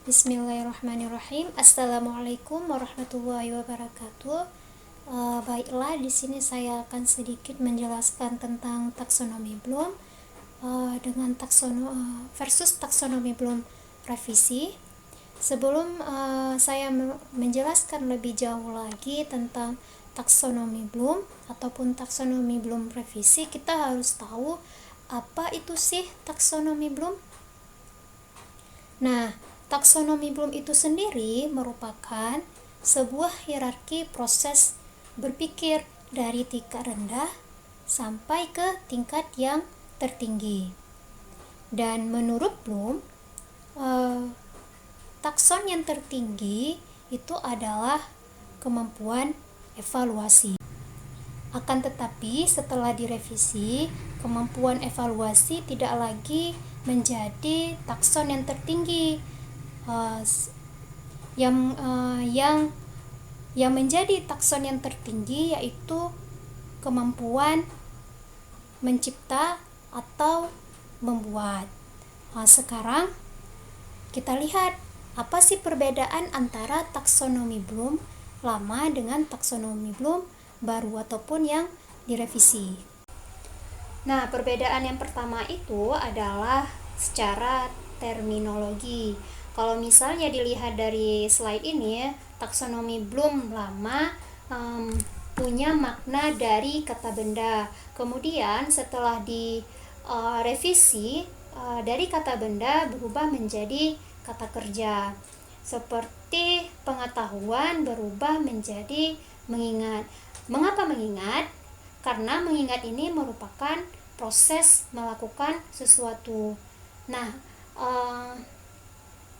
Bismillahirrahmanirrahim. Assalamualaikum warahmatullahi wabarakatuh. Baiklah, di sini saya akan sedikit menjelaskan tentang taksonomi Bloom dengan versus taksonomi Bloom revisi. Sebelum saya menjelaskan lebih jauh lagi tentang taksonomi Bloom ataupun taksonomi Bloom revisi, kita harus tahu apa itu sih taksonomi Bloom. Nah, taksonomi Bloom itu sendiri merupakan sebuah hierarki proses berpikir dari tingkat rendah sampai ke tingkat yang tertinggi. Dan menurut Bloom, takson yang tertinggi itu adalah kemampuan evaluasi. Akan tetapi setelah direvisi, kemampuan evaluasi tidak lagi menjadi takson yang tertinggi. Yang menjadi takson yang tertinggi yaitu kemampuan mencipta atau membuat. Sekarang kita lihat apa sih perbedaan antara taksonomi Bloom lama dengan taksonomi Bloom baru ataupun yang direvisi. Nah, perbedaan yang pertama itu adalah secara terminologi. Kalau misalnya dilihat dari slide ini, taksonomi Bloom lama punya makna dari kata benda. Kemudian setelah direvisi, dari kata benda berubah menjadi kata kerja. Seperti pengetahuan berubah menjadi mengingat. Mengapa mengingat? Karena mengingat ini merupakan proses melakukan sesuatu. Nah,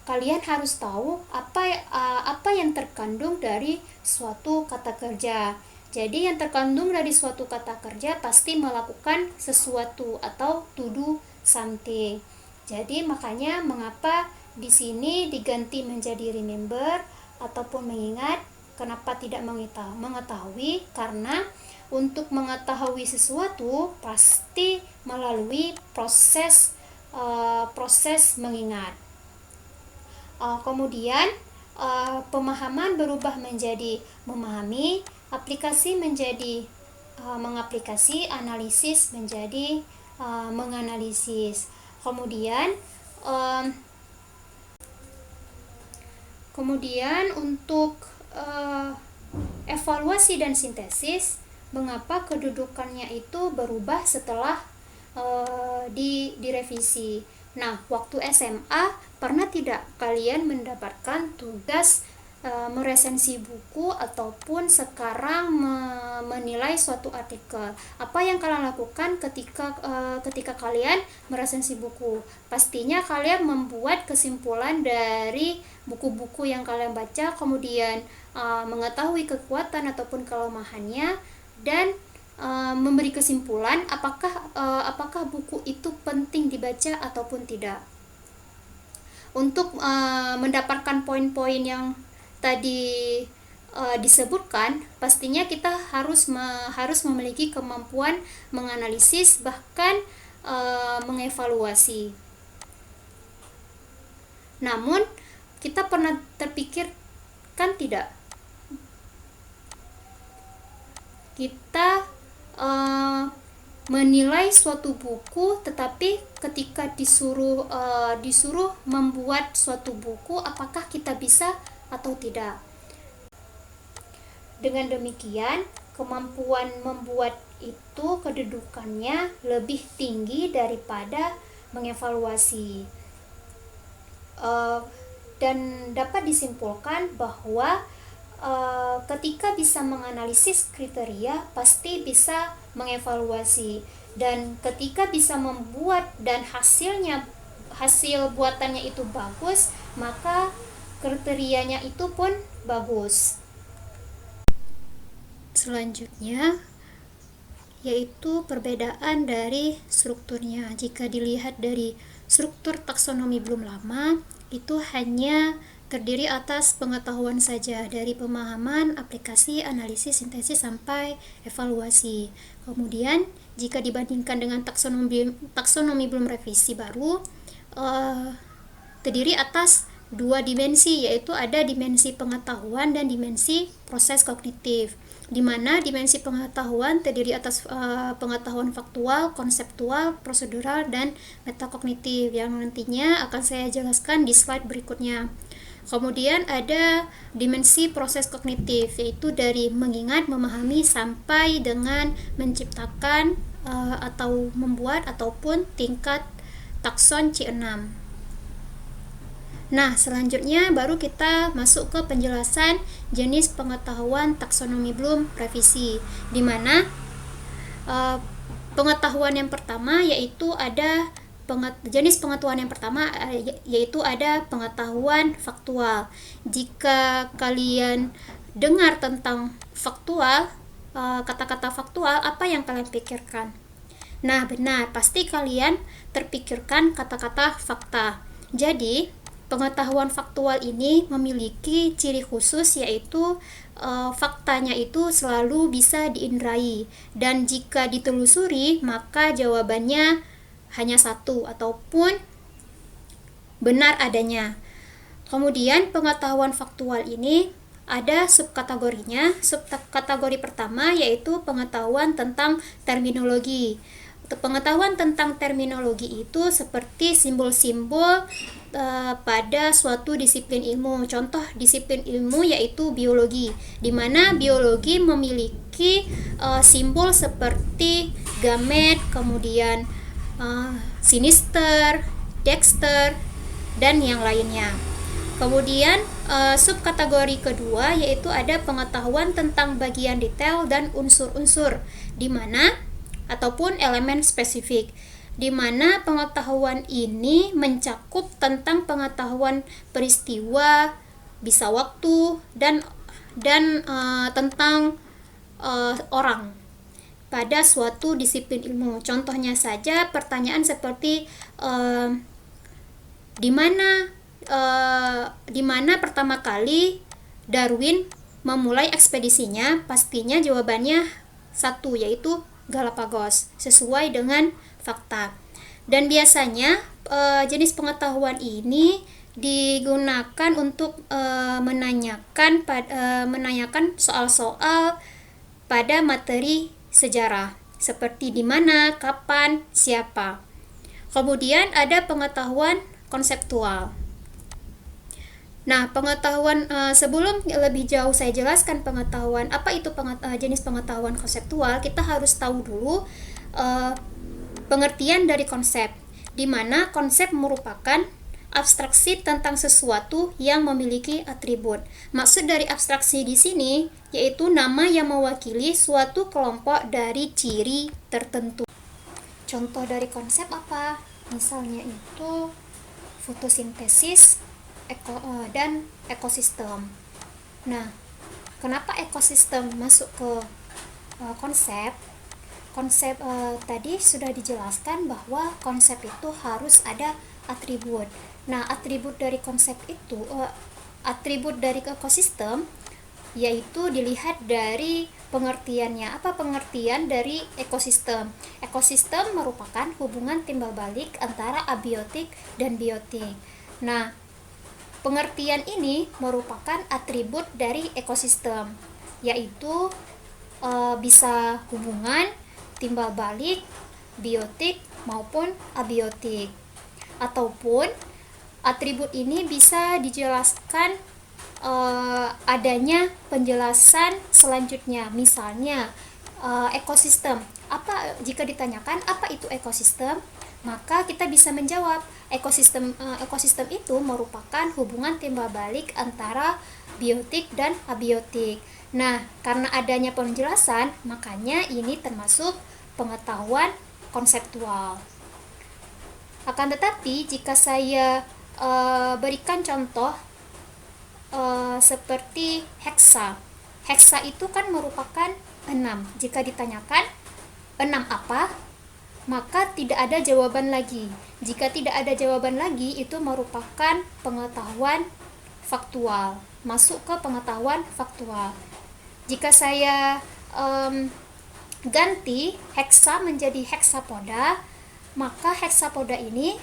kalian harus tahu apa yang terkandung dari suatu kata kerja. Jadi yang terkandung dari suatu kata kerja pasti melakukan sesuatu atau to do something. Jadi makanya mengapa di sini diganti menjadi remember ataupun mengingat. Kenapa tidak mengetahui? Karena untuk mengetahui sesuatu pasti melalui proses mengingat. Kemudian pemahaman berubah menjadi memahami, aplikasi menjadi mengaplikasi, analisis menjadi menganalisis. Kemudian untuk evaluasi dan sintesis, mengapa kedudukannya itu berubah setelah direvisi. Nah, waktu SMA pernah tidak kalian mendapatkan tugas meresensi buku ataupun sekarang menilai suatu artikel? Apa yang kalian lakukan ketika kalian meresensi buku? Pastinya kalian membuat kesimpulan dari buku-buku yang kalian baca, kemudian mengetahui kekuatan ataupun kelemahannya, dan memberi kesimpulan apakah buku itu penting dibaca ataupun tidak. Untuk mendapatkan poin-poin yang tadi disebutkan, pastinya kita harus memiliki kemampuan menganalisis bahkan mengevaluasi. Namun kita pernah terpikir kan tidak? Kita menilai suatu buku, tetapi ketika disuruh membuat suatu buku, apakah kita bisa atau tidak? Dengan demikian, kemampuan membuat itu kedudukannya lebih tinggi daripada mengevaluasi. Dan dapat disimpulkan bahwa ketika bisa menganalisis kriteria pasti bisa mengevaluasi, dan ketika bisa membuat dan hasil buatannya itu bagus, maka kriterianya itu pun bagus. Selanjutnya yaitu perbedaan dari strukturnya. Jika dilihat dari struktur taksonomi Bloom lama, itu hanya terdiri atas pengetahuan saja, dari pemahaman, aplikasi, analisis, sintesis, sampai evaluasi. Kemudian jika dibandingkan dengan taksonomi Bloom revisi baru, terdiri atas dua dimensi, yaitu ada dimensi pengetahuan dan dimensi proses kognitif, di mana dimensi pengetahuan terdiri atas pengetahuan faktual, konseptual, prosedural, dan metakognitif yang nantinya akan saya jelaskan di slide berikutnya. Kemudian ada dimensi proses kognitif, yaitu dari mengingat, memahami, sampai dengan menciptakan atau membuat ataupun tingkat takson C6. Nah, selanjutnya baru kita masuk ke penjelasan jenis pengetahuan taksonomi Bloom revisi, di mana pengetahuan yang pertama yaitu ada jenis pengetahuan yang pertama yaitu ada pengetahuan faktual. Jika kalian dengar tentang faktual, kata-kata faktual, apa yang kalian pikirkan? Nah, benar, pasti kalian terpikirkan kata-kata fakta. Jadi, pengetahuan faktual ini memiliki ciri khusus, yaitu faktanya itu selalu bisa diindrai, dan jika ditelusuri maka jawabannya hanya satu ataupun benar adanya. Kemudian pengetahuan faktual ini ada subkategorinya. Subkategori pertama yaitu pengetahuan tentang terminologi. Pengetahuan tentang terminologi itu seperti simbol-simbol pada suatu disiplin ilmu. Contoh disiplin ilmu yaitu biologi, di mana biologi memiliki simbol seperti gamet, kemudian sinister, dexter, dan yang lainnya. Kemudian subkategori kedua yaitu ada pengetahuan tentang bagian detail dan unsur-unsur, di mana ataupun elemen spesifik, di mana pengetahuan ini mencakup tentang pengetahuan peristiwa, bisa waktu, dan tentang orang pada suatu disiplin ilmu. Contohnya saja pertanyaan seperti di mana pertama kali Darwin memulai ekspedisinya, pastinya jawabannya satu, yaitu Galapagos, sesuai dengan fakta. Dan biasanya jenis pengetahuan ini digunakan untuk menanyakan soal-soal pada materi sejarah, seperti di mana, kapan, siapa. Kemudian ada pengetahuan konseptual. Nah, pengetahuan sebelum lebih jauh saya jelaskan pengetahuan apa itu jenis pengetahuan konseptual, kita harus tahu dulu pengertian dari konsep, di mana konsep merupakan abstraksi tentang sesuatu yang memiliki atribut. Maksud dari abstraksi di sini yaitu nama yang mewakili suatu kelompok dari ciri tertentu. Contoh dari konsep apa? Misalnya itu fotosintesis dan ekosistem. Nah, kenapa ekosistem masuk ke konsep? Konsep tadi sudah dijelaskan bahwa konsep itu harus ada atribut. Nah, atribut dari konsep itu, atribut dari ekosistem yaitu dilihat dari pengertiannya. Apa pengertian dari ekosistem? Ekosistem merupakan hubungan timbal balik antara abiotik dan biotik. Nah, pengertian ini merupakan atribut dari ekosistem, yaitu bisa hubungan timbal balik biotik maupun abiotik. Ataupun atribut ini bisa dijelaskan adanya penjelasan selanjutnya. Misalnya ekosistem. Jika ditanyakan apa itu ekosistem, maka kita bisa menjawab ekosistem itu merupakan hubungan timbal balik antara biotik dan abiotik. Nah, karena adanya penjelasan, makanya ini termasuk pengetahuan konseptual. Akan tetapi jika saya berikan contoh seperti heksa. Heksa itu kan merupakan 6. Jika ditanyakan 6 apa, maka tidak ada jawaban lagi. Jika tidak ada jawaban lagi, itu merupakan pengetahuan faktual, masuk ke pengetahuan faktual. Jika saya ganti heksa menjadi heksapoda, maka heksapoda ini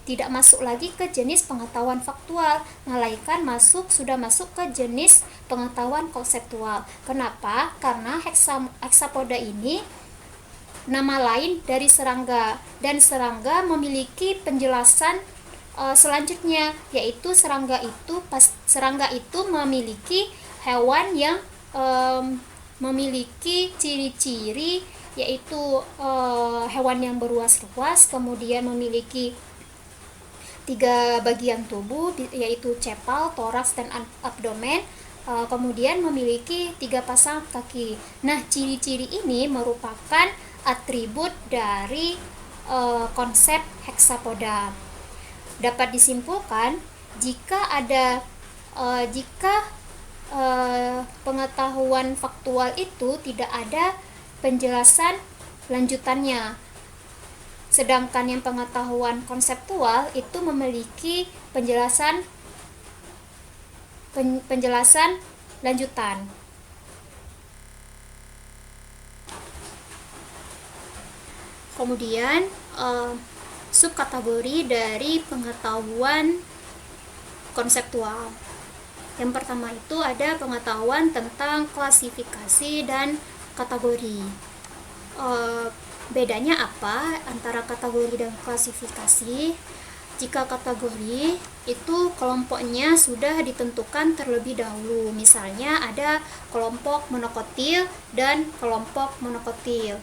tidak masuk lagi ke jenis pengetahuan faktual, melainkan sudah masuk ke jenis pengetahuan konseptual. Kenapa? Karena heksapoda ini nama lain dari serangga, dan serangga memiliki penjelasan selanjutnya, yaitu serangga itu memiliki hewan yang memiliki ciri-ciri, yaitu hewan yang beruas-ruas, kemudian memiliki 3 bagian tubuh, yaitu cepal, toraks, dan abdomen, kemudian memiliki 3 pasang kaki. Nah, ciri-ciri ini merupakan atribut dari konsep heksapoda. Dapat disimpulkan jika pengetahuan faktual itu tidak ada penjelasan lanjutannya, sedangkan yang pengetahuan konseptual itu memiliki penjelasan lanjutan. Kemudian subkategori dari pengetahuan konseptual. Yang pertama itu ada pengetahuan tentang klasifikasi dan kategori. Bedanya apa antara kategori dan klasifikasi? Jika kategori itu kelompoknya sudah ditentukan terlebih dahulu, misalnya ada kelompok monokotil dan kelompok monokotil,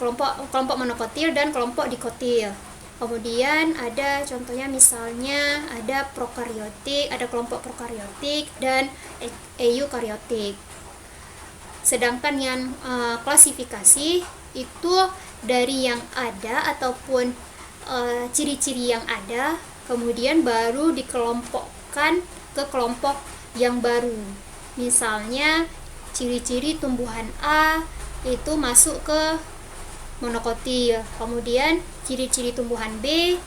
kelompok monokotil dan kelompok dikotil. Kemudian ada contohnya, misalnya ada prokariotik, ada kelompok prokariotik dan eukariotik. Sedangkan yang klasifikasi itu dari yang ada ataupun ciri-ciri yang ada, kemudian baru dikelompokkan ke kelompok yang baru. Misalnya ciri-ciri tumbuhan A itu masuk ke monokotil, kemudian ciri-ciri tumbuhan B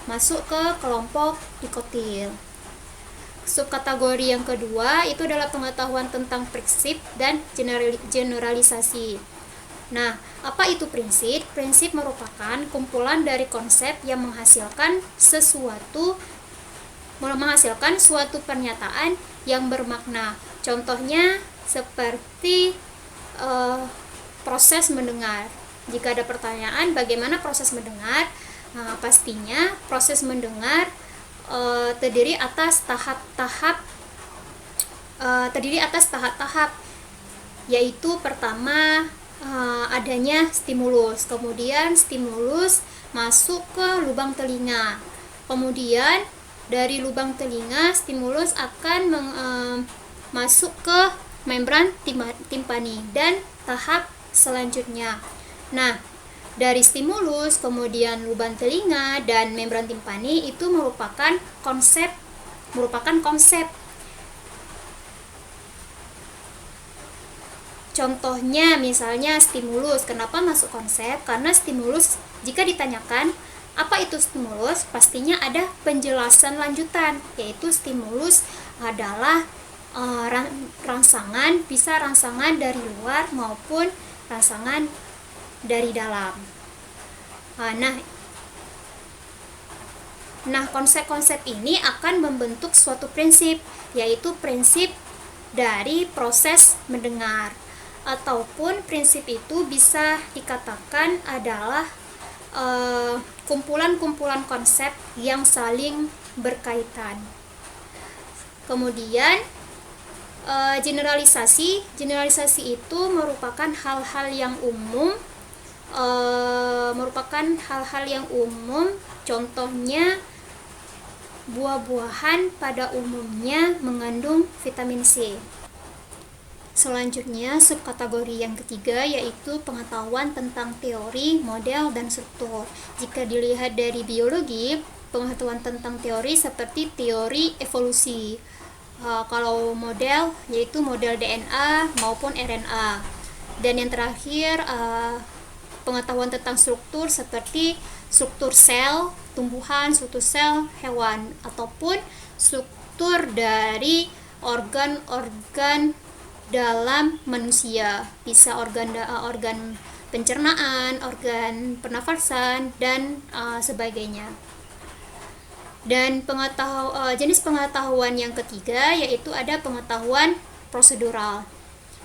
masuk ke kelompok dikotil. Subkategori yang kedua itu adalah pengetahuan tentang prinsip dan generalisasi. Nah, apa itu prinsip? Prinsip merupakan kumpulan dari konsep yang menghasilkan suatu pernyataan yang bermakna. Contohnya seperti proses mendengar. Jika ada pertanyaan bagaimana proses mendengar, pastinya proses mendengar terdiri atas tahap-tahap, yaitu pertama adanya stimulus, kemudian stimulus masuk ke lubang telinga, kemudian dari lubang telinga stimulus akan masuk ke membran timpani dan tahap selanjutnya. Nah, dari stimulus, kemudian lubang telinga dan membran timpani itu merupakan konsep. Contohnya misalnya stimulus. Kenapa masuk konsep? Karena stimulus, jika ditanyakan apa itu stimulus, pastinya ada penjelasan lanjutan, yaitu stimulus adalah rangsangan, bisa rangsangan dari luar maupun rangsangan dari dalam. Nah, konsep-konsep ini akan membentuk suatu prinsip, yaitu prinsip dari proses mendengar. Ataupun prinsip itu bisa dikatakan adalah kumpulan-kumpulan konsep yang saling berkaitan. Kemudian generalisasi itu merupakan hal-hal yang umum, contohnya buah-buahan pada umumnya mengandung vitamin C. Selanjutnya, subkategori yang ketiga yaitu pengetahuan tentang teori, model, dan struktur. Jika dilihat dari biologi, pengetahuan tentang teori seperti teori evolusi. Kalau model, yaitu model DNA maupun RNA. Dan yang terakhir, pengetahuan tentang struktur seperti struktur sel tumbuhan, struktur sel hewan, ataupun struktur dari organ-organ dalam manusia, bisa organ pencernaan, organ pernafasan, dan sebagainya. Dan jenis pengetahuan yang ketiga yaitu ada pengetahuan prosedural.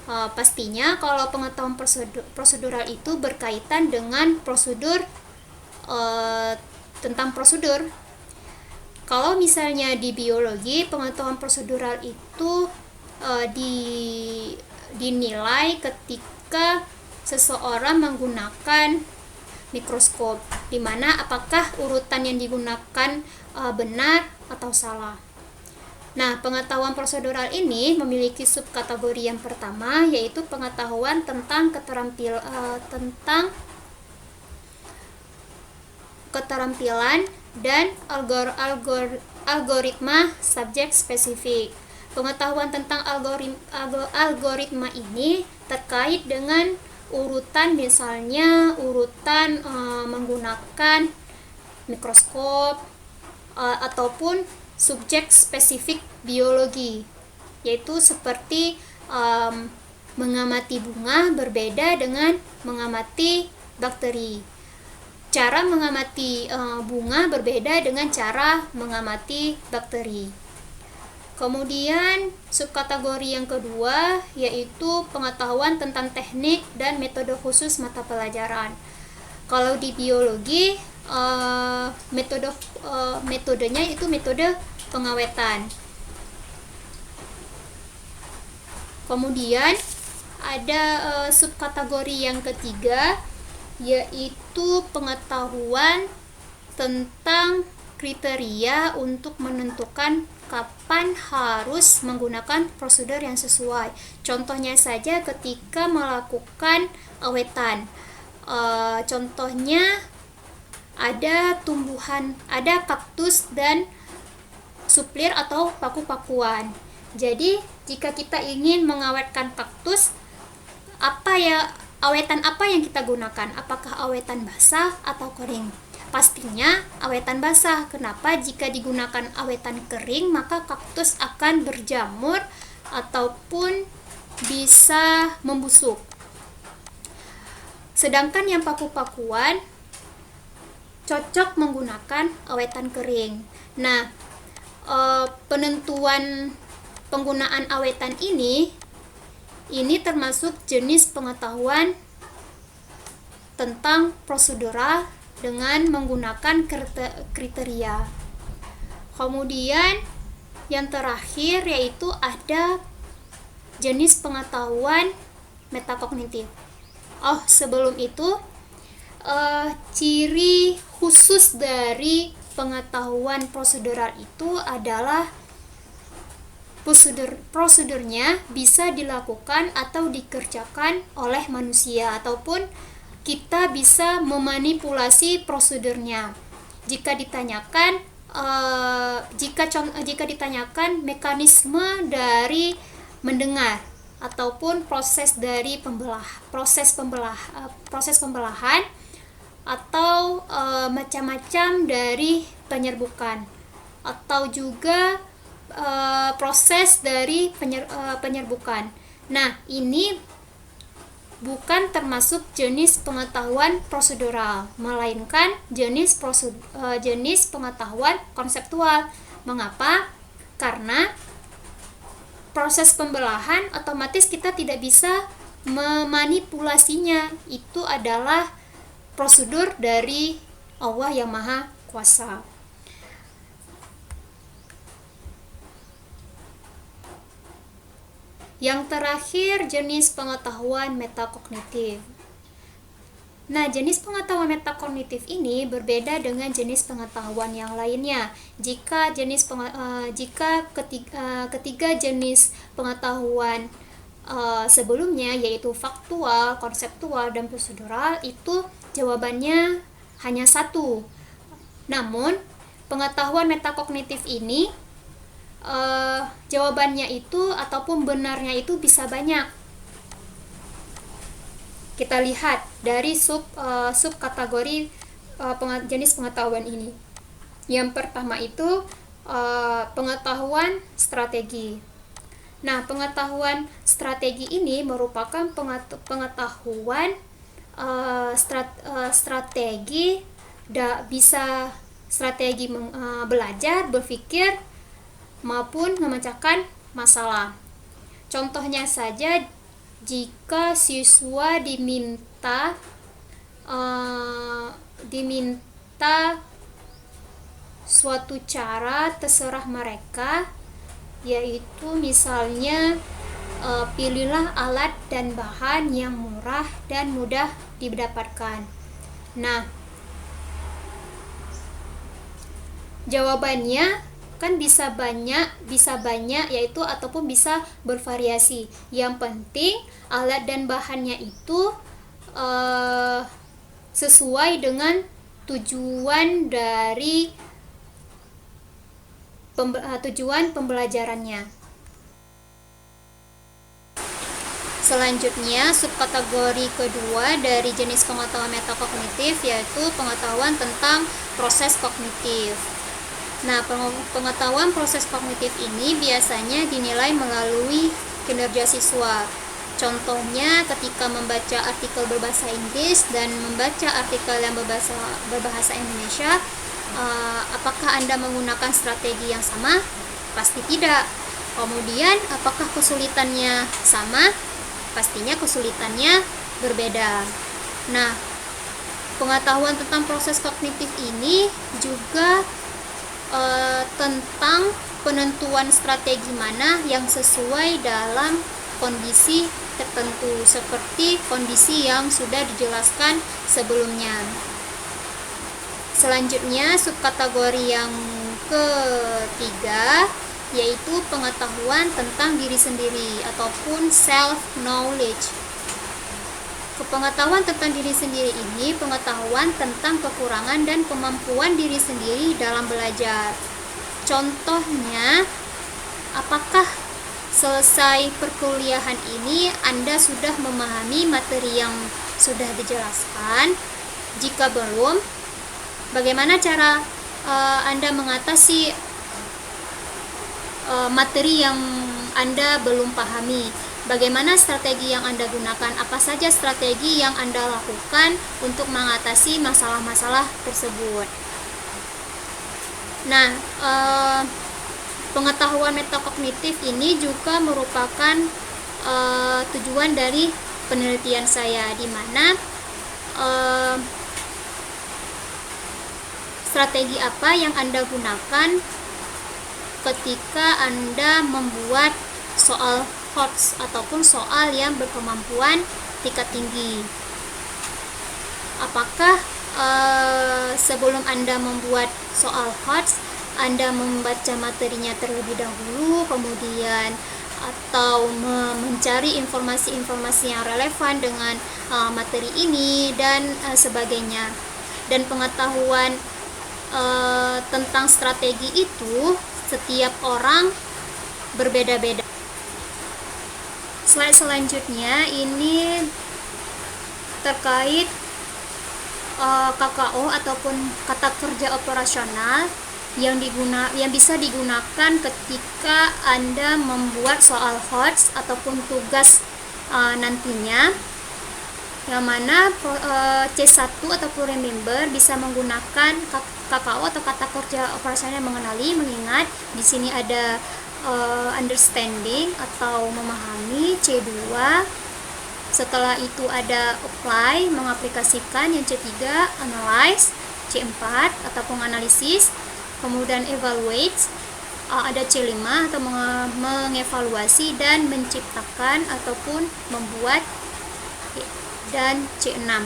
Pastinya kalau pengetahuan prosedural itu berkaitan dengan prosedur, tentang prosedur. Kalau misalnya di biologi, pengetahuan prosedural itu dinilai ketika seseorang menggunakan mikroskop, di mana apakah urutan yang digunakan benar atau salah. Nah, pengetahuan prosedural ini memiliki subkategori yang pertama, yaitu pengetahuan tentang keterampilan dan algoritma subjek spesifik. Pengetahuan tentang algoritma ini terkait dengan urutan, misalnya urutan menggunakan mikroskop, ataupun subjek spesifik biologi, yaitu seperti mengamati bunga berbeda dengan mengamati bakteri. Cara mengamati bunga berbeda dengan cara mengamati bakteri. Kemudian subkategori yang kedua yaitu pengetahuan tentang teknik dan metode khusus mata pelajaran. Kalau di biologi, metodenya itu metode pengawetan. Kemudian ada subkategori yang ketiga yaitu pengetahuan tentang kriteria untuk menentukan kapan harus menggunakan prosedur yang sesuai. Contohnya saja ketika melakukan awetan. Contohnya ada kaktus dan suplir atau paku-pakuan. Jadi jika kita ingin mengawetkan kaktus, awetan apa yang kita gunakan? Apakah awetan basah atau kering? Pastinya awetan basah. Kenapa? Jika digunakan awetan kering, maka kaktus akan berjamur ataupun bisa membusuk. Sedangkan yang paku-pakuan cocok menggunakan awetan kering. Nah, penentuan penggunaan awetan ini termasuk jenis pengetahuan tentang prosedural dengan menggunakan kriteria. Kemudian yang terakhir yaitu ada jenis pengetahuan metakognitif. Sebelum itu, ciri khusus dari pengetahuan prosedural itu adalah prosedurnya bisa dilakukan atau dikerjakan oleh manusia, ataupun kita bisa memanipulasi prosedurnya. Jika ditanyakan mekanisme dari mendengar ataupun proses pembelahan atau macam-macam dari penyerbukan, atau juga proses dari penyerbukan. Nah, ini bukan termasuk jenis pengetahuan prosedural, melainkan jenis pengetahuan konseptual. Mengapa? Karena proses pembelahan otomatis kita tidak bisa memanipulasinya. Itu adalah prosedur dari Allah yang Maha Kuasa. Yang terakhir, jenis pengetahuan metakognitif. Nah, jenis pengetahuan metakognitif ini berbeda dengan jenis pengetahuan yang lainnya. Jika ketiga jenis pengetahuan sebelumnya, yaitu faktual, konseptual, dan prosedural, itu jawabannya hanya satu. Namun, pengetahuan metakognitif ini jawabannya itu ataupun benarnya itu bisa banyak. Kita lihat dari subkategori jenis pengetahuan ini. Yang pertama itu pengetahuan strategi. Nah, pengetahuan strategi ini merupakan pengetahuan strategi bisa strategi belajar, berpikir, maupun memecahkan masalah. Contohnya saja, jika siswa diminta suatu cara terserah mereka, yaitu misalnya pilihlah alat dan bahan yang murah dan mudah didapatkan. Nah, jawabannya kan bisa banyak yaitu ataupun bisa bervariasi. Yang penting alat dan bahannya itu sesuai dengan tujuan dari tujuan pembelajarannya. Selanjutnya, subkategori kedua dari jenis pengetahuan metakognitif yaitu pengetahuan tentang proses kognitif. Nah, pengetahuan proses kognitif ini biasanya dinilai melalui kinerja siswa. Contohnya ketika membaca artikel berbahasa Inggris dan membaca artikel yang berbahasa Indonesia, apakah Anda menggunakan strategi yang sama? Pasti tidak. Kemudian, apakah kesulitannya sama? Pastinya kesulitannya berbeda. Nah, pengetahuan tentang proses kognitif ini juga tentang penentuan strategi mana yang sesuai dalam kondisi tertentu, seperti kondisi yang sudah dijelaskan sebelumnya. Selanjutnya, subkategori yang ketiga yaitu pengetahuan tentang diri sendiri ataupun self-knowledge. Pengetahuan tentang diri sendiri ini pengetahuan tentang kekurangan dan kemampuan diri sendiri dalam belajar. Contohnya, apakah selesai perkuliahan ini Anda sudah memahami materi yang sudah dijelaskan? Jika belum, bagaimana cara Anda mengatasi materi yang Anda belum pahami? Bagaimana strategi yang Anda gunakan? Apa saja strategi yang Anda lakukan untuk mengatasi masalah-masalah tersebut? Nah, pengetahuan metakognitif ini juga merupakan tujuan dari penelitian saya, di mana strategi apa yang Anda gunakan ketika Anda membuat soal HOTS ataupun soal yang berkemampuan tingkat tinggi. Apakah sebelum Anda membuat soal HOTS, Anda membaca materinya terlebih dahulu, kemudian atau mencari informasi-informasi yang relevan dengan materi ini dan sebagainya. Dan pengetahuan tentang strategi itu setiap orang berbeda-beda. Slide selanjutnya ini terkait KKO ataupun kata kerja operasional yang bisa digunakan ketika Anda membuat soal HOTS ataupun tugas nantinya, yang mana C1 ataupun remember bisa menggunakan KKO atau kata kerja operasional mengenali, mengingat. Di sini ada understanding atau memahami, C2. Setelah itu ada apply, mengaplikasikan. Yang C3 analyze, C4 ataupun analisis. Kemudian evaluate, ada C5 atau mengevaluasi dan menciptakan ataupun membuat, dan C6.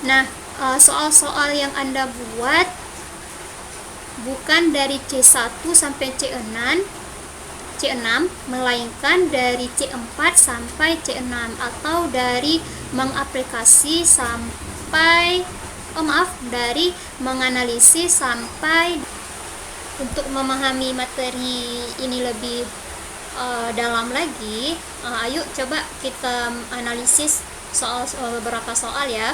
Nah, soal-soal yang Anda buat bukan dari C1 sampai C6, melainkan dari C4 sampai C6, atau dari mengaplikasi sampai dari menganalisis sampai. Untuk memahami materi ini lebih dalam lagi, ayo coba kita analisis beberapa soal ya.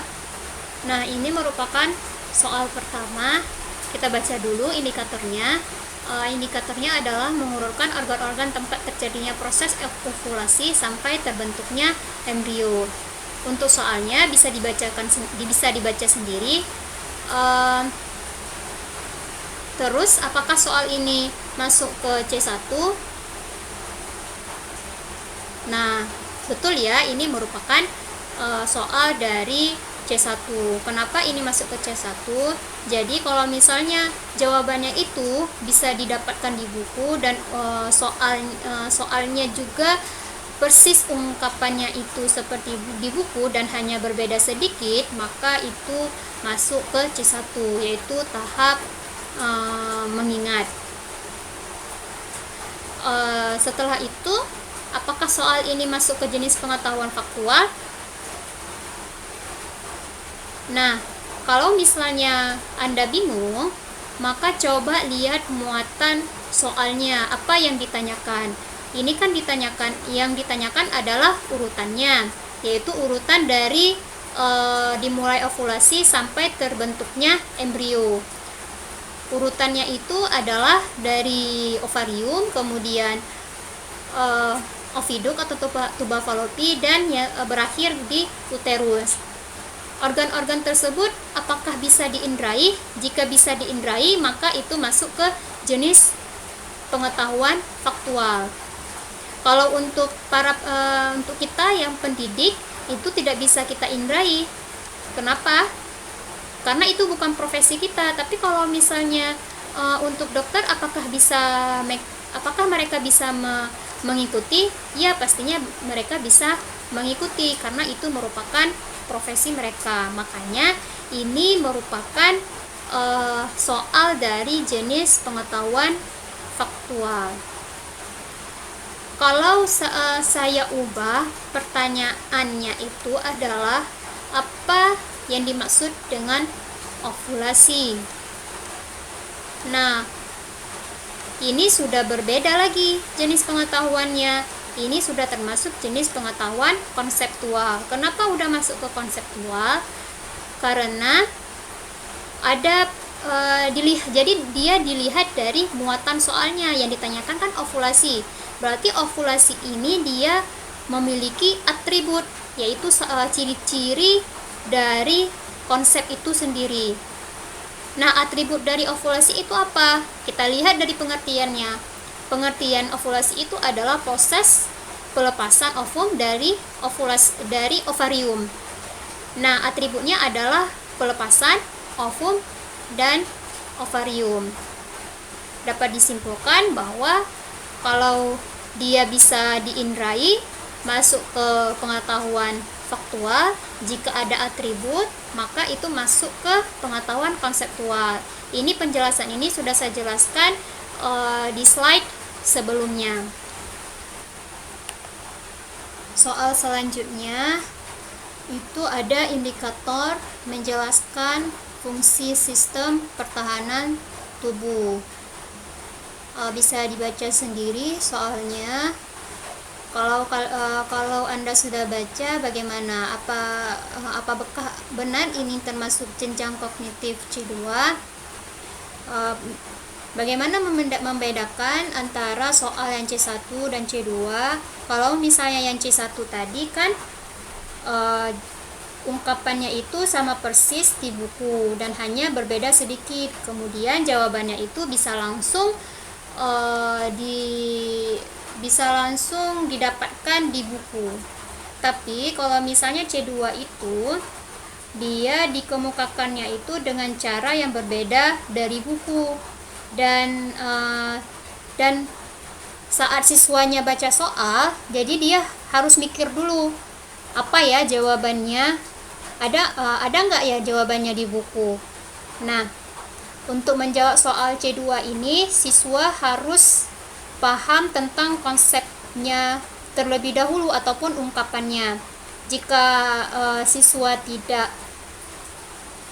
Nah, ini merupakan soal pertama. Kita baca dulu indikatornya. Indikatornya adalah mengurutkan organ-organ tempat terjadinya proses ovulasi sampai terbentuknya embrio. Untuk soalnya bisa dibaca sendiri. Eh, Terus apakah soal ini masuk ke C1? Nah, betul ya, ini merupakan soal dari C1. Kenapa ini masuk ke C1? Jadi kalau misalnya jawabannya itu bisa didapatkan di buku dan soalnya juga persis ungkapannya itu seperti di buku dan hanya berbeda sedikit, maka itu masuk ke C1, yaitu tahap mengingat. Setelah itu, apakah soal ini masuk ke jenis pengetahuan faktual? Nah, kalau misalnya Anda bingung, maka coba lihat muatan soalnya, apa yang ditanyakan. Ini kan yang ditanyakan adalah urutannya, yaitu urutan dari dimulai ovulasi sampai terbentuknya embrio. Urutannya itu adalah dari ovarium, kemudian oviduk atau tuba falopi, dan berakhir di uterus. Organ-organ tersebut apakah bisa diindrai? Jika bisa diindrai, maka itu masuk ke jenis pengetahuan faktual. Kalau untuk untuk kita yang pendidik, itu tidak bisa kita indrai. Kenapa? Karena itu bukan profesi kita. Tapi kalau misalnya untuk dokter, apakah mereka bisa mengikuti? Ya, pastinya mereka bisa mengikuti karena itu merupakan profesi mereka. Makanya ini merupakan soal dari jenis pengetahuan faktual. Kalau saya ubah pertanyaannya itu adalah apa yang dimaksud dengan ovulasi. Nah, ini sudah berbeda lagi jenis pengetahuannya. Ini sudah termasuk jenis pengetahuan konseptual. Kenapa udah masuk ke konseptual? Karena ada jadi dia dilihat dari muatan soalnya. Yang ditanyakan kan ovulasi. Berarti ovulasi ini dia memiliki atribut, yaitu ciri-ciri dari konsep itu sendiri. Nah, atribut dari ovulasi itu apa? Kita lihat dari pengertiannya. Pengertian ovulasi itu adalah proses pelepasan ovum dari ovarium. Nah, atributnya adalah pelepasan ovum dan ovarium. Dapat disimpulkan bahwa kalau dia bisa diindrai, masuk ke pengetahuan faktual. Jika ada atribut, maka itu masuk ke pengetahuan konseptual. Ini penjelasan ini sudah saya jelaskan di slide sebelumnya. Soal selanjutnya itu ada indikator menjelaskan fungsi sistem pertahanan tubuh. Bisa dibaca sendiri soalnya. Kalau Anda sudah baca, bagaimana? Apakah benar ini termasuk jenjang kognitif C2? Bagaimana membedakan antara soal yang C1 dan C2? Kalau misalnya yang C1 tadi kan ungkapannya itu sama persis di buku dan hanya berbeda sedikit. Kemudian jawabannya itu bisa langsung didapatkan di buku. Tapi kalau misalnya C2 itu dia dikemukakannya itu dengan cara yang berbeda dari buku, dan saat siswanya baca soal, jadi dia harus mikir dulu apa ya jawabannya, ada nggak ya jawabannya di buku. Nah, untuk menjawab soal C2 ini, siswa harus paham tentang konsepnya terlebih dahulu ataupun ungkapannya. Jika siswa tidak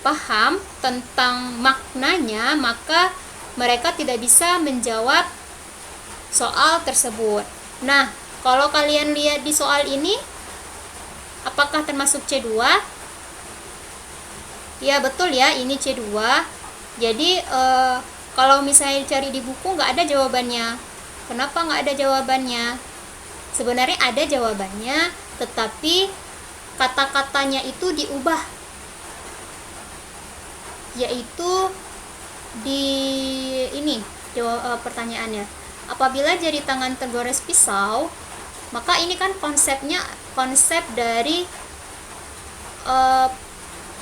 paham tentang maknanya, maka mereka tidak bisa menjawab soal tersebut. Nah, kalau kalian lihat di soal ini, apakah termasuk C2? Ya, betul ya, ini C2. Jadi kalau misalnya cari di buku nggak ada jawabannya. Kenapa nggak ada jawabannya? Sebenarnya ada jawabannya, tetapi kata-katanya itu diubah. yaitu di ini pertanyaannya. Apabila jari tangan tergores pisau, maka ini kan konsep dari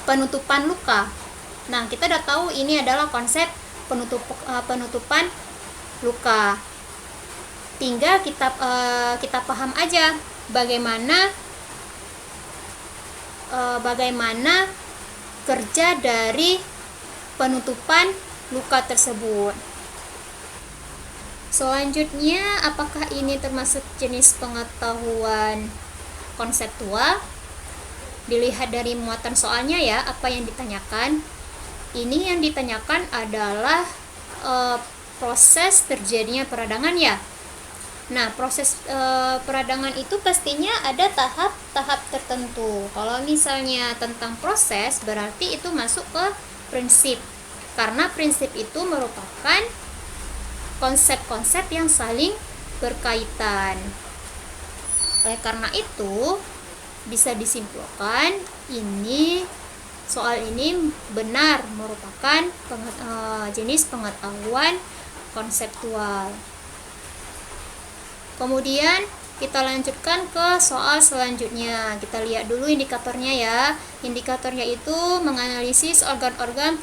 penutupan luka. Nah, kita udah tahu ini adalah konsep penutupan luka. Tinggal kita paham aja bagaimana kerja dari penutupan luka tersebut. Selanjutnya, apakah ini termasuk jenis pengetahuan konseptual? Dilihat dari muatan soalnya ya, apa yang ditanyakan. Ini yang ditanyakan adalah proses terjadinya peradangan ya. Nah, proses peradangan itu pastinya ada tahap-tahap tertentu. Kalau misalnya tentang proses, berarti itu masuk ke prinsip. Karena prinsip itu merupakan konsep-konsep yang saling berkaitan. Oleh karena itu, bisa disimpulkan soal ini benar merupakan jenis pengetahuan konseptual. Kemudian kita lanjutkan ke soal selanjutnya. Kita lihat dulu indikatornya ya. Indikatornya itu menganalisis organ-organ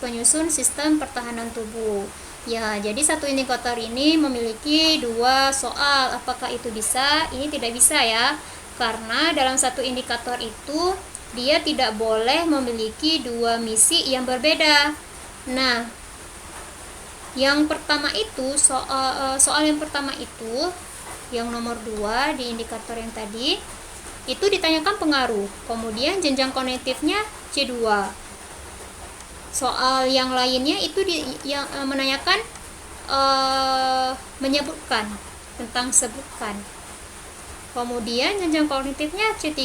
penyusun sistem pertahanan tubuh. Ya, jadi satu indikator ini memiliki 2 soal. Apakah itu bisa? Ini tidak bisa ya. Karena dalam satu indikator itu dia tidak boleh memiliki 2 misi yang berbeda. Nah, yang pertama itu soal yang pertama itu yang nomor 2 di indikator yang tadi itu ditanyakan pengaruh. Kemudian jenjang kognitifnya C2. Soal yang lainnya itu yang menanyakan menyebutkan tentang sebutkan. Kemudian jenjang kognitifnya C3.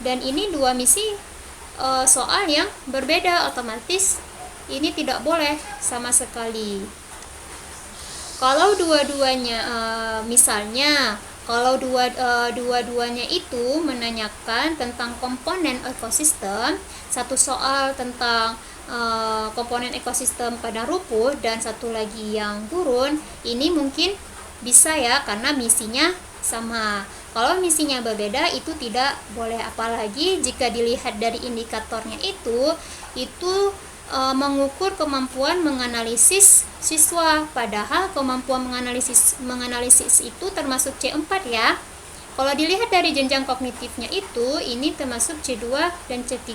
Dan ini 2 misi soal yang berbeda, otomatis ini tidak boleh sama sekali. Kalau dua-duanya misalnya kalau dua-duanya itu menanyakan tentang komponen ekosistem, satu soal tentang komponen ekosistem pada rumput dan satu lagi yang turun, ini mungkin bisa ya karena misinya sama. Kalau misinya berbeda itu tidak boleh, apalagi jika dilihat dari indikatornya itu mengukur kemampuan menganalisis siswa, padahal kemampuan menganalisis itu termasuk C4 ya. Kalau dilihat dari jenjang kognitifnya itu ini termasuk C2 dan C3.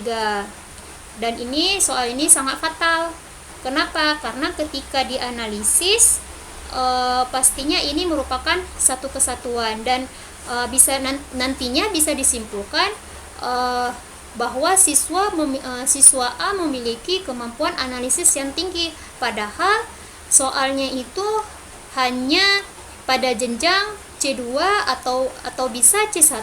Dan soal ini sangat fatal. Kenapa? Karena ketika dianalisis pastinya ini merupakan satu kesatuan dan nantinya bisa disimpulkan bahwa siswa A memiliki kemampuan analisis yang tinggi, padahal soalnya itu hanya pada jenjang C2 atau bisa C1.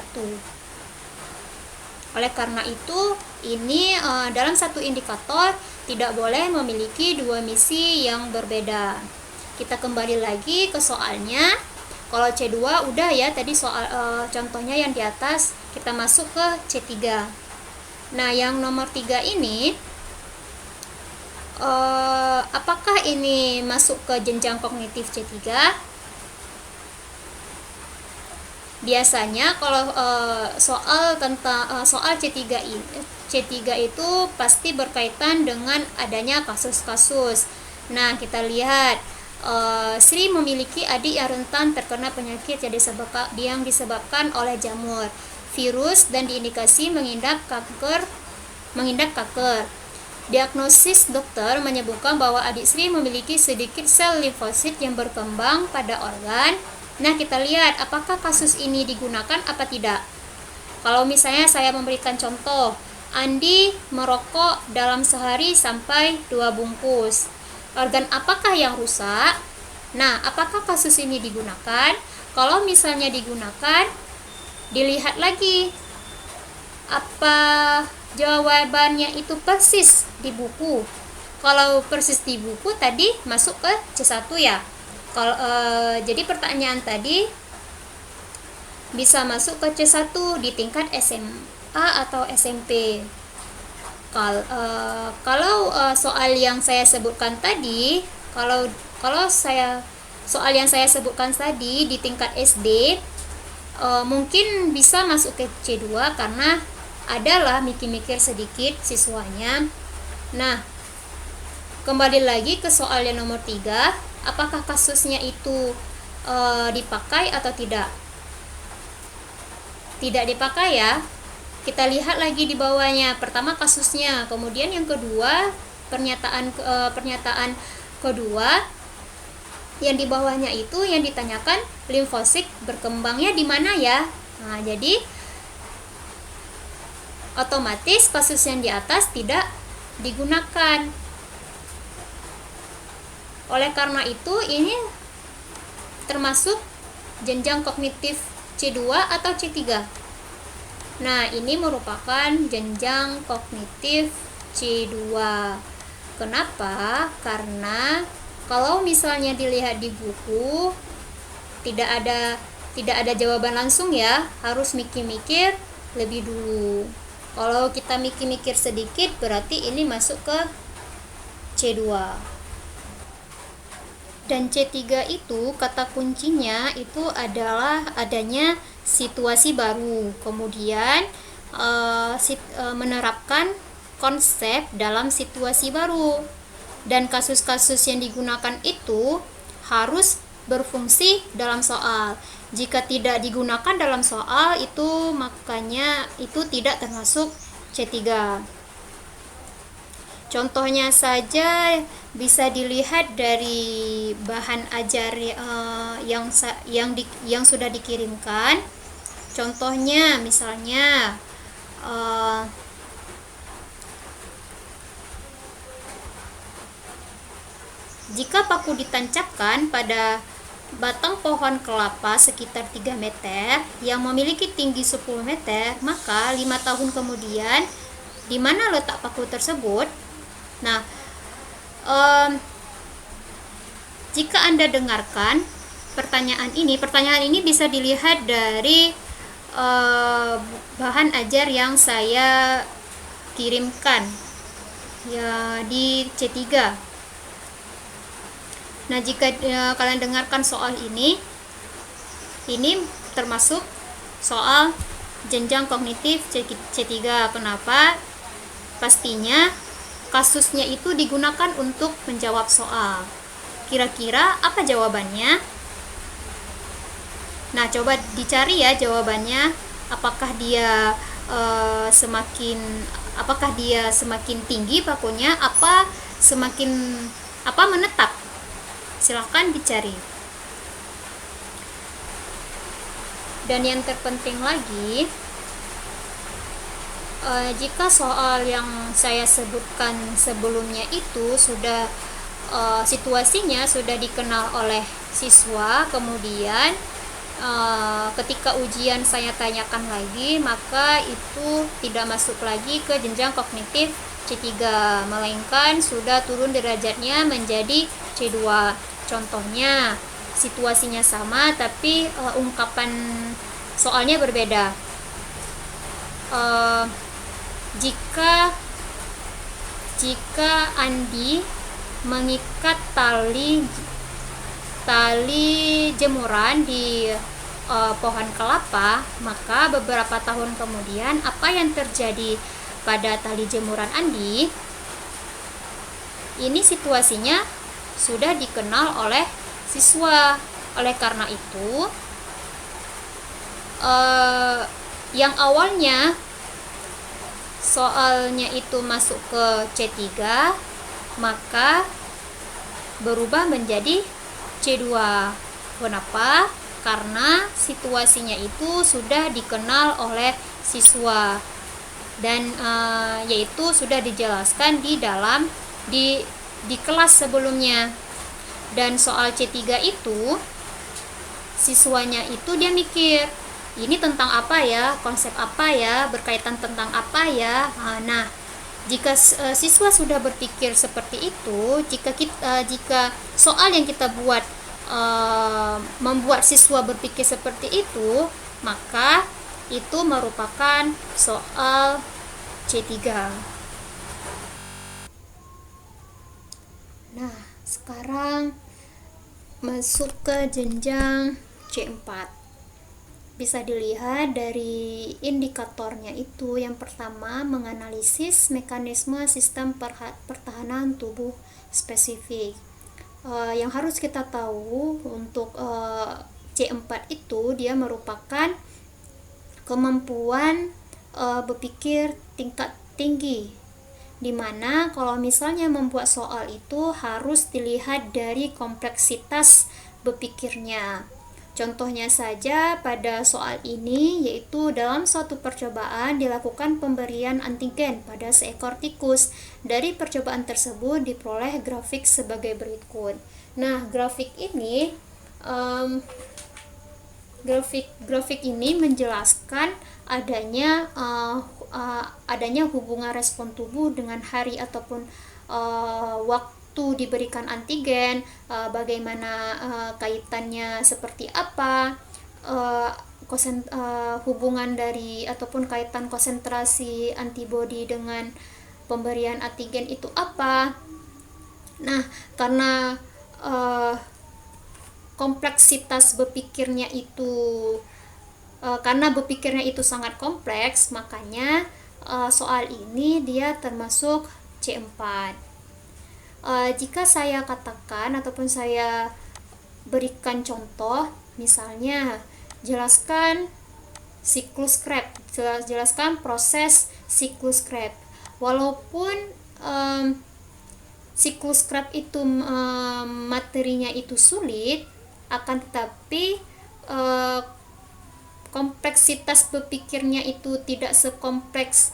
Oleh karena itu, ini dalam satu indikator tidak boleh memiliki 2 misi yang berbeda. Kita kembali lagi ke soalnya. Kalau C2 udah ya, tadi soal contohnya yang di atas, kita masuk ke C3. Nah, yang nomor 3 ini apakah ini masuk ke jenjang kognitif C3? Biasanya kalau soal C3 itu pasti berkaitan dengan adanya kasus-kasus. Nah, kita lihat Sri memiliki adik yang rentan terkena penyakit yang disebabkan oleh jamur, virus, dan diindikasi mengidap kanker. Diagnosis dokter menyebutkan bahwa adik Sri memiliki sedikit sel limfosit yang berkembang pada organ. Nah, kita lihat apakah kasus ini digunakan apa tidak. Kalau misalnya saya memberikan contoh, Andi merokok dalam sehari sampai 2 bungkus. Organ apakah yang rusak? Nah, apakah kasus ini digunakan? Kalau misalnya digunakan, dilihat lagi apa jawabannya itu persis di buku. Kalau persis di buku tadi masuk ke C1 ya. Jadi pertanyaan tadi bisa masuk ke C1 di tingkat SMA atau SMP. Kalau soal yang saya sebutkan tadi, kalau soal yang saya sebutkan tadi di tingkat SD, mungkin bisa masuk ke C2 karena adalah mikir-mikir sedikit siswanya. Nah, kembali lagi ke soal yang nomor 3, apakah kasusnya itu dipakai atau tidak? Tidak dipakai ya. Kita lihat lagi di bawahnya. Pertama kasusnya, kemudian yang kedua pernyataan kedua, yang di bawahnya itu yang ditanyakan limfosit berkembangnya di mana ya. Nah, jadi otomatis kasus yang di atas tidak digunakan. Oleh karena itu ini termasuk jenjang kognitif C2 atau C3. Nah, ini merupakan jenjang kognitif C2. Kenapa? Karena kalau misalnya dilihat di buku tidak ada jawaban langsung ya, harus mikir-mikir lebih dulu. Kalau kita mikir-mikir sedikit berarti ini masuk ke C2. Dan C3 itu kata kuncinya itu adalah adanya situasi baru, kemudian menerapkan konsep dalam situasi baru, dan kasus-kasus yang digunakan itu harus berfungsi dalam soal. Jika tidak digunakan dalam soal itu, makanya itu tidak termasuk C3. Contohnya saja bisa dilihat dari bahan ajar yang sudah dikirimkan. Contohnya misalnya jika paku ditancapkan pada batang pohon kelapa sekitar 3 meter yang memiliki tinggi 10 meter, maka 5 tahun kemudian di mana letak paku tersebut? Nah, jika Anda dengarkan pertanyaan ini bisa dilihat dari bahan ajar yang saya kirimkan ya di C3. Nah, jika kalian dengarkan soal ini termasuk soal jenjang kognitif C3. Kenapa? Pastinya kasusnya itu digunakan untuk menjawab soal. Kira-kira apa jawabannya? Nah, coba dicari ya jawabannya. Apakah dia semakin tinggi pakunya, apa menetap? Silahkan dicari. Dan yang terpenting lagi, jika soal yang saya sebutkan sebelumnya itu sudah situasinya sudah dikenal oleh siswa, kemudian ketika ujian saya tanyakan lagi, maka itu tidak masuk lagi ke jenjang kognitif C3, melainkan sudah turun derajatnya menjadi C2. Contohnya situasinya sama tapi ungkapan soalnya berbeda. Jika Andi mengikat tali jemuran di pohon kelapa, maka beberapa tahun kemudian apa yang terjadi pada tali jemuran Andi? Ini situasinya sudah dikenal oleh siswa. Oleh karena itu yang awalnya soalnya itu masuk ke C3, maka berubah menjadi C2. Kenapa? Karena situasinya itu sudah dikenal oleh siswa, dan yaitu sudah dijelaskan di kelas sebelumnya. Dan soal C3 itu siswanya itu dia mikir, ini tentang apa ya, konsep apa ya, berkaitan tentang apa ya. Nah, jika siswa sudah berpikir seperti itu, jika soal yang kita buat membuat siswa berpikir seperti itu, maka itu merupakan soal C3. Nah, sekarang masuk ke jenjang C4. Bisa dilihat dari indikatornya itu. Yang pertama, menganalisis mekanisme sistem pertahanan tubuh spesifik. Yang harus kita tahu untuk C4 itu dia merupakan kemampuan berpikir tingkat tinggi, dimana kalau misalnya membuat soal itu harus dilihat dari kompleksitas berpikirnya. Contohnya saja pada soal ini, yaitu dalam suatu percobaan dilakukan pemberian antigen pada seekor tikus. Dari percobaan tersebut diperoleh grafik sebagai berikut. Nah, grafik ini menjelaskan adanya hubungan respon tubuh dengan hari ataupun waktu diberikan antigen, bagaimana kaitannya seperti apa, hubungan dari ataupun kaitan konsentrasi antibodi dengan pemberian antigen itu apa. Nah, karena kompleksitas berpikirnya itu karena berpikirnya itu sangat kompleks, makanya soal ini dia termasuk C4. Jika saya katakan ataupun saya berikan contoh, misalnya jelaskan siklus Krebs, jelaskan proses siklus Krebs. Walaupun siklus Krebs itu materinya itu sulit, akan tetapi kompleksitas berpikirnya itu tidak sekompleks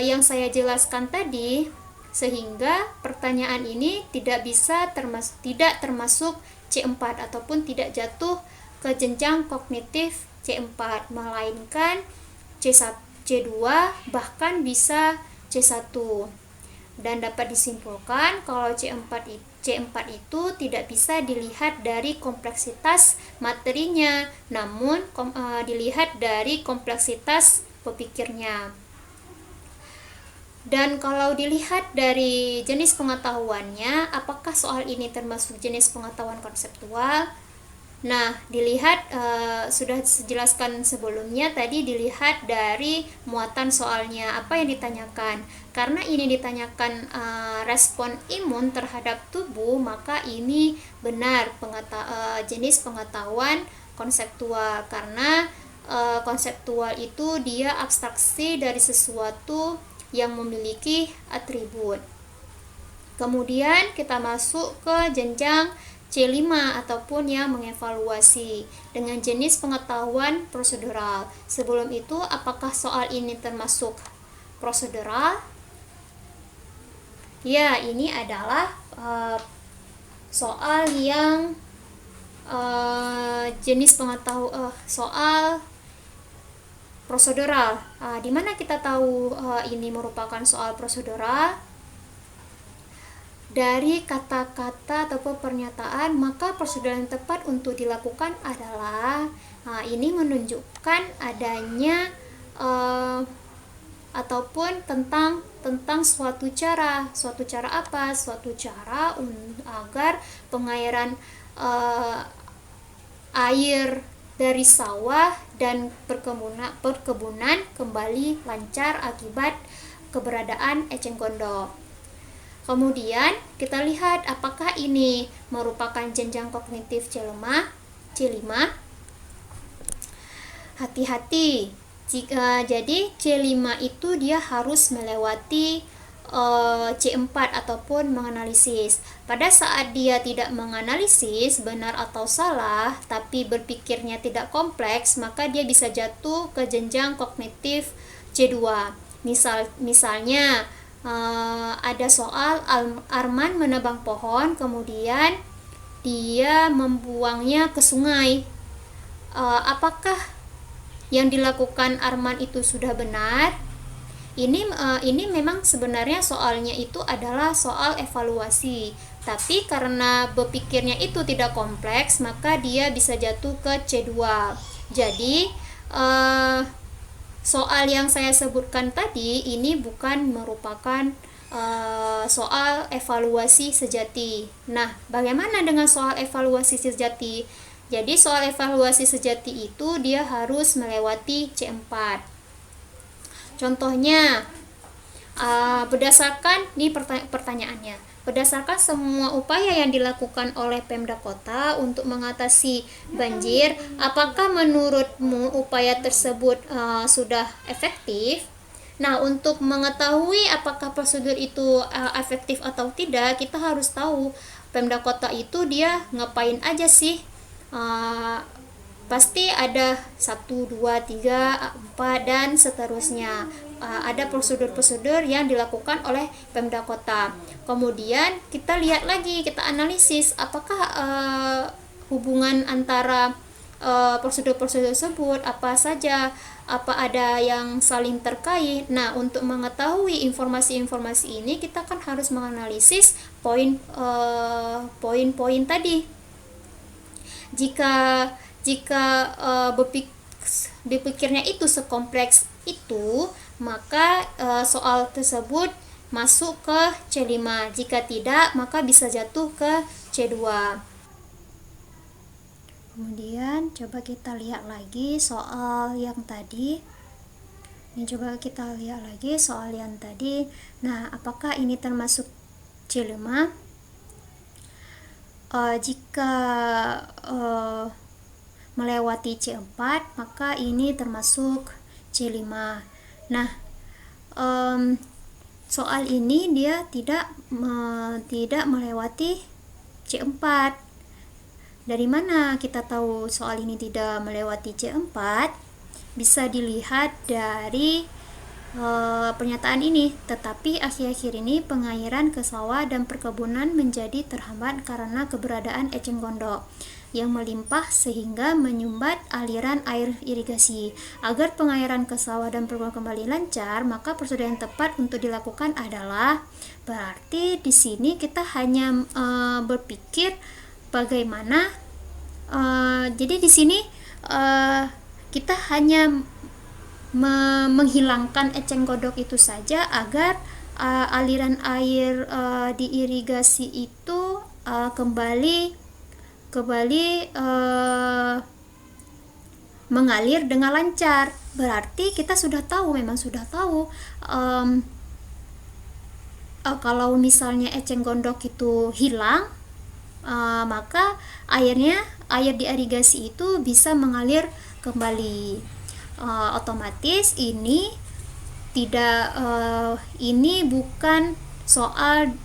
yang saya jelaskan tadi, sehingga pertanyaan ini tidak termasuk C4 ataupun tidak jatuh ke jenjang kognitif C4, melainkan C1, C2, bahkan bisa C1. Dan dapat disimpulkan kalau C4 itu tidak bisa dilihat dari kompleksitas materinya, namun dilihat dari kompleksitas berpikirnya. Dan kalau dilihat dari jenis pengetahuannya, apakah soal ini termasuk jenis pengetahuan konseptual? Nah, dilihat sudah dijelaskan sebelumnya tadi, dilihat dari muatan soalnya, apa yang ditanyakan. Karena ini ditanyakan respon imun terhadap tubuh, maka ini benar jenis pengetahuan konseptual, karena konseptual itu dia abstraksi dari sesuatu yang memiliki atribut. Kemudian kita masuk ke jenjang C5 ataupun yang mengevaluasi dengan jenis pengetahuan prosedural. Sebelum itu, apakah soal ini termasuk prosedural? Ya, ini adalah soal yang jenis pengetahuan soal prosedural. Di mana kita tahu ini merupakan soal prosedural? Dari kata-kata ataupun pernyataan, maka prosedur yang tepat untuk dilakukan adalah ini menunjukkan adanya ataupun tentang suatu cara apa? Suatu cara agar pengairan air dari sawah dan perkebunan kembali lancar akibat keberadaan eceng gondok. Kemudian kita lihat apakah ini merupakan jenjang kognitif C5. Hati-hati, jadi C5 itu dia harus melewati C4 ataupun menganalisis. Pada saat dia tidak menganalisis benar atau salah, tapi berpikirnya tidak kompleks, maka dia bisa jatuh ke jenjang kognitif C2. Misalnya ada soal Arman menebang pohon, kemudian dia membuangnya ke sungai. Apakah yang dilakukan Arman itu sudah benar? Ini memang sebenarnya soalnya itu adalah soal evaluasi, tapi karena berpikirnya itu tidak kompleks, maka dia bisa jatuh ke C2. Jadi soal yang saya sebutkan tadi ini bukan merupakan soal evaluasi sejati. Nah, bagaimana dengan soal evaluasi sejati? Jadi soal evaluasi sejati itu dia harus melewati C4. Contohnya, berdasarkan ini pertanyaannya, berdasarkan semua upaya yang dilakukan oleh Pemda Kota untuk mengatasi banjir, apakah menurutmu upaya tersebut sudah efektif? Nah, untuk mengetahui apakah prosedur itu efektif atau tidak, kita harus tahu Pemda Kota itu dia ngapain aja sih. Pasti ada 1, 2, 3, 4 dan seterusnya. Ada prosedur-prosedur yang dilakukan oleh Pemda Kota. Kemudian kita lihat lagi, kita analisis apakah hubungan antara prosedur-prosedur tersebut apa saja, apa ada yang saling terkait. Nah, untuk mengetahui informasi-informasi ini kita kan harus menganalisis poin-poin tadi. Jika dipikirnya itu sekompleks itu, maka soal tersebut masuk ke C5. Jika tidak, maka bisa jatuh ke C2. Kemudian coba kita lihat lagi soal yang tadi. Ini coba kita lihat lagi soal yang tadi. Nah, apakah ini termasuk C5? Jika melewati C4, maka ini termasuk C5. Nah, soal ini dia tidak melewati C4. Dari mana kita tahu soal ini tidak melewati C4? Bisa dilihat dari pernyataan ini. Tetapi akhir-akhir ini pengairan ke sawah dan perkebunan menjadi terhambat karena keberadaan eceng gondok yang melimpah sehingga menyumbat aliran air irigasi. Agar pengairan ke sawah dan perkebunan kembali lancar, maka prosedur yang tepat untuk dilakukan adalah, berarti di sini kita hanya berpikir bagaimana. Jadi di sini kita hanya menghilangkan eceng gondok itu saja agar aliran air di irigasi itu kembali mengalir dengan lancar. Berarti kita memang sudah tahu kalau misalnya eceng gondok itu hilang, maka air di irigasi itu bisa mengalir kembali. Otomatis ini ini bukan soal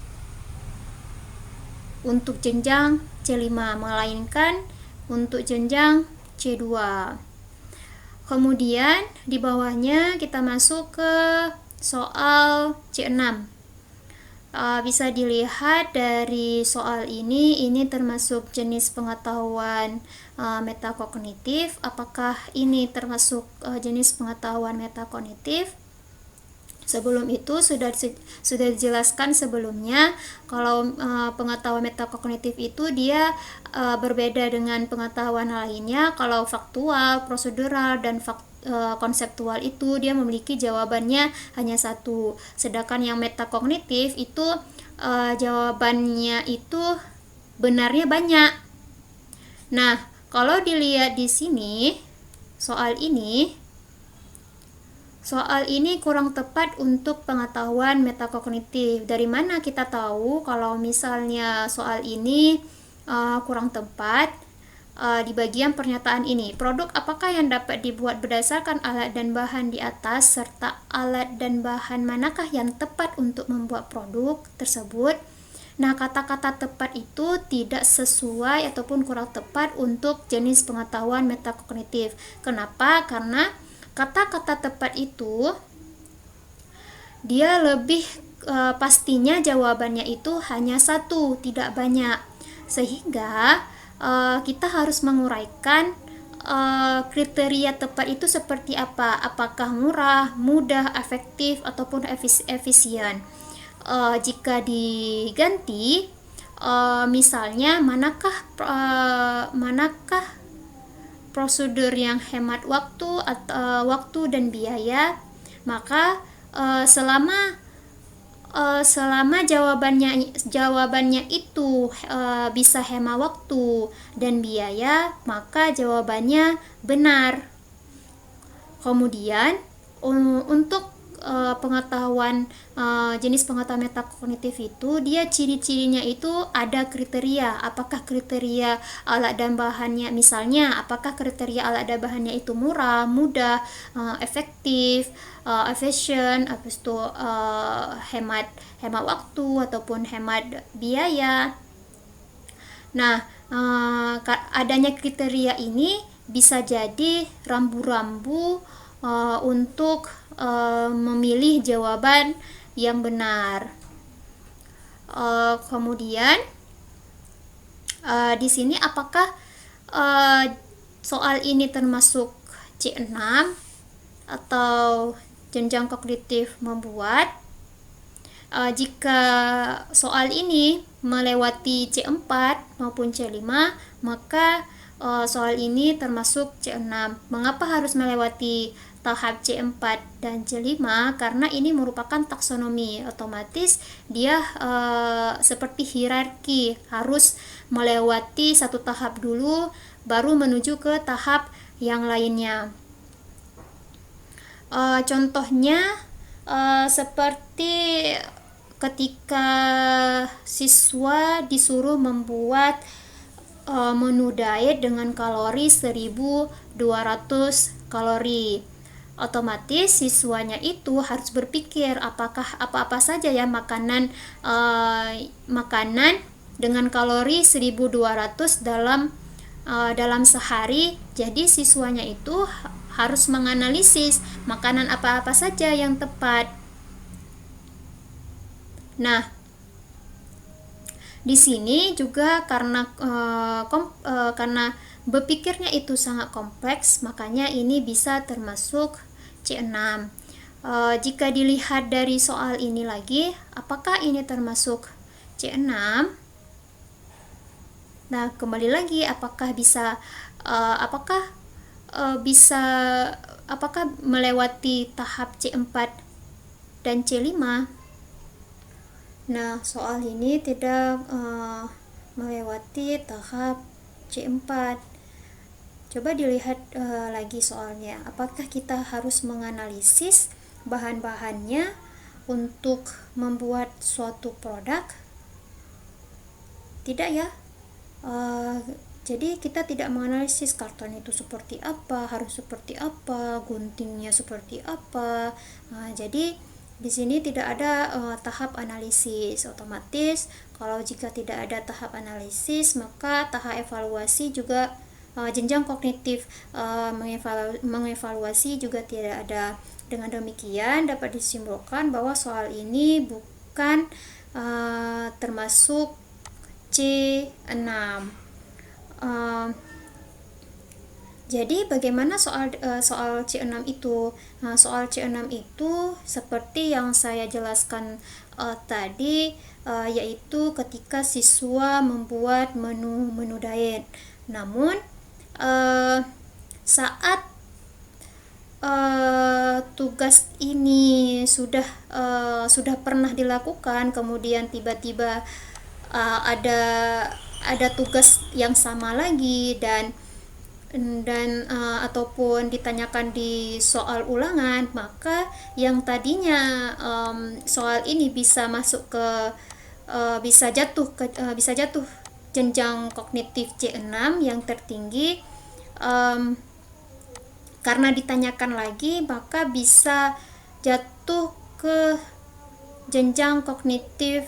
untuk jenjang C5, melainkan untuk jenjang C2. Kemudian di bawahnya kita masuk ke soal C6. Bisa dilihat dari soal ini termasuk jenis pengetahuan metakognitif. Apakah ini termasuk jenis pengetahuan metakognitif? Sebelum itu sudah dijelaskan sebelumnya kalau pengetahuan metakognitif itu dia berbeda dengan pengetahuan lainnya. Kalau faktual, prosedural, dan konseptual itu dia memiliki jawabannya hanya satu. Sedangkan yang metakognitif itu jawabannya itu benarnya banyak. Nah, kalau dilihat di sini soal ini kurang tepat untuk pengetahuan metakognitif. Dari mana kita tahu kalau misalnya soal ini kurang tepat? Di bagian pernyataan ini, produk apakah yang dapat dibuat berdasarkan alat dan bahan di atas, serta alat dan bahan manakah yang tepat untuk membuat produk tersebut? Nah, kata-kata tepat itu tidak sesuai ataupun kurang tepat untuk jenis pengetahuan metakognitif. Kenapa? Karena kata-kata tepat itu dia lebih pastinya jawabannya itu hanya satu, tidak banyak. Sehingga kita harus menguraikan kriteria tepat itu seperti apa. Apakah murah, mudah, efektif, ataupun efisien. Jika diganti, misalnya manakah prosedur yang hemat waktu dan biaya, maka selama selama jawabannya itu bisa hemat waktu dan biaya, maka jawabannya benar. Kemudian untuk pengetahuan jenis pengetahuan metakognitif itu, dia ciri-cirinya itu ada kriteria. Apakah kriteria alat dan bahannya, misalnya apakah kriteria alat dan bahannya itu murah, mudah, efektif, efisien, habis itu hemat waktu ataupun hemat biaya. Nah, adanya kriteria ini bisa jadi rambu-rambu untuk memilih jawaban yang benar. Kemudian di sini apakah soal ini termasuk C6 atau jenjang kognitif membuat? Jika soal ini melewati C4 maupun C5, maka soal ini termasuk C6. Mengapa harus melewati tahap C4 dan C5? Karena ini merupakan taksonomi, otomatis dia seperti hierarki, harus melewati satu tahap dulu baru menuju ke tahap yang lainnya. Contohnya seperti ketika siswa disuruh membuat menu diet dengan kalori 1200 kalori, otomatis siswanya itu harus berpikir apakah apa-apa saja ya makanan dengan kalori 1200 dalam sehari. Jadi siswanya itu harus menganalisis makanan apa-apa saja yang tepat. Nah, di sini juga karena berpikirnya itu sangat kompleks, makanya ini bisa termasuk C6. Jika dilihat dari soal ini lagi, apakah ini termasuk C6? Nah, kembali lagi, apakah melewati tahap C4 dan C5? Nah, soal ini tidak melewati tahap C4. Coba dilihat lagi soalnya. Apakah kita harus menganalisis bahan-bahannya untuk membuat suatu produk? Tidak ya. Jadi kita tidak menganalisis karton itu seperti apa, harus seperti apa, guntingnya seperti apa. Jadi di sini tidak ada tahap analisis. Otomatis kalau jika tidak ada tahap analisis, maka tahap evaluasi juga jenjang kognitif mengevaluasi juga tidak ada. Dengan demikian dapat disimpulkan bahwa soal ini bukan termasuk C6. Jadi bagaimana soal C6 itu? Soal C6 itu seperti yang saya jelaskan tadi, yaitu ketika siswa membuat menu diet. Namun saat tugas ini sudah pernah dilakukan, kemudian tiba-tiba ada tugas yang sama lagi dan ataupun ditanyakan di soal ulangan, maka yang tadinya soal ini bisa masuk ke bisa jatuh jenjang kognitif C6 yang tertinggi, karena ditanyakan lagi maka bisa jatuh ke jenjang kognitif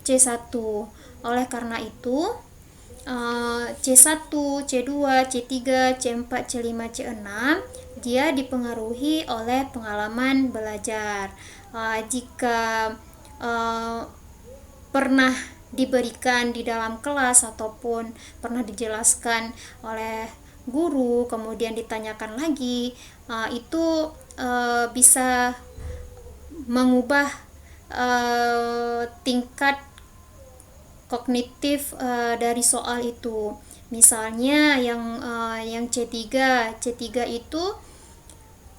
C1. Oleh karena itu C1, C2, C3, C4, C5, C6 dia dipengaruhi oleh pengalaman belajar. Jika pernah diberikan di dalam kelas ataupun pernah dijelaskan oleh guru kemudian ditanyakan lagi, itu bisa mengubah tingkat kognitif dari soal itu. Misalnya yang C3 itu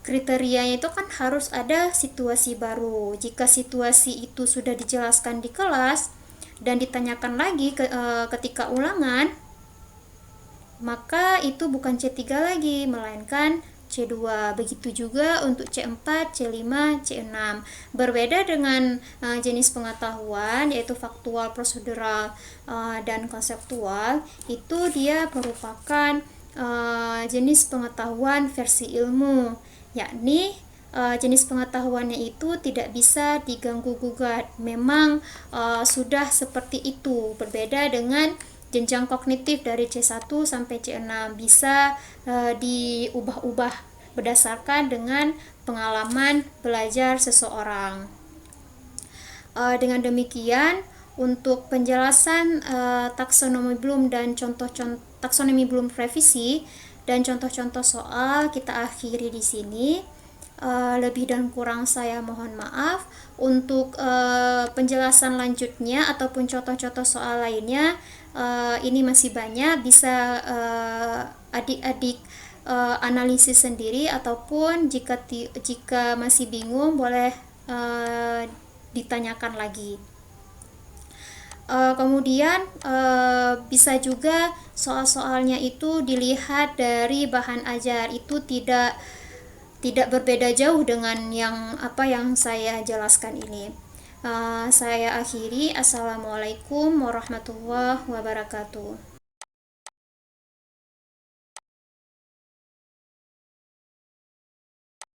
kriterianya itu kan harus ada situasi baru. Jika situasi itu sudah dijelaskan di kelas dan ditanyakan lagi ketika ulangan, maka itu bukan C3 lagi, melainkan C2. Begitu juga untuk C4, C5, C6. Berbeda dengan jenis pengetahuan, yaitu faktual, prosedural, dan konseptual, itu dia merupakan jenis pengetahuan versi ilmu, yakni jenis pengetahuannya itu tidak bisa diganggu-gugat. Memang sudah seperti itu, berbeda dengan jenjang kognitif dari C1 sampai C6, bisa diubah-ubah berdasarkan dengan pengalaman belajar seseorang. Dengan demikian, untuk penjelasan taksonomi Bloom dan contoh-contoh taksonomi Bloom revisi dan contoh-contoh soal kita akhiri di sini. Lebih dan kurang saya mohon maaf. Untuk penjelasan lanjutnya ataupun contoh-contoh soal lainnya, ini masih banyak, bisa adik-adik analisis sendiri, ataupun jika masih bingung boleh ditanyakan lagi. Kemudian bisa juga soal-soalnya itu dilihat dari bahan ajar, itu tidak berbeda jauh dengan yang saya jelaskan ini. Saya akhiri. Assalamualaikum warahmatullahi wabarakatuh.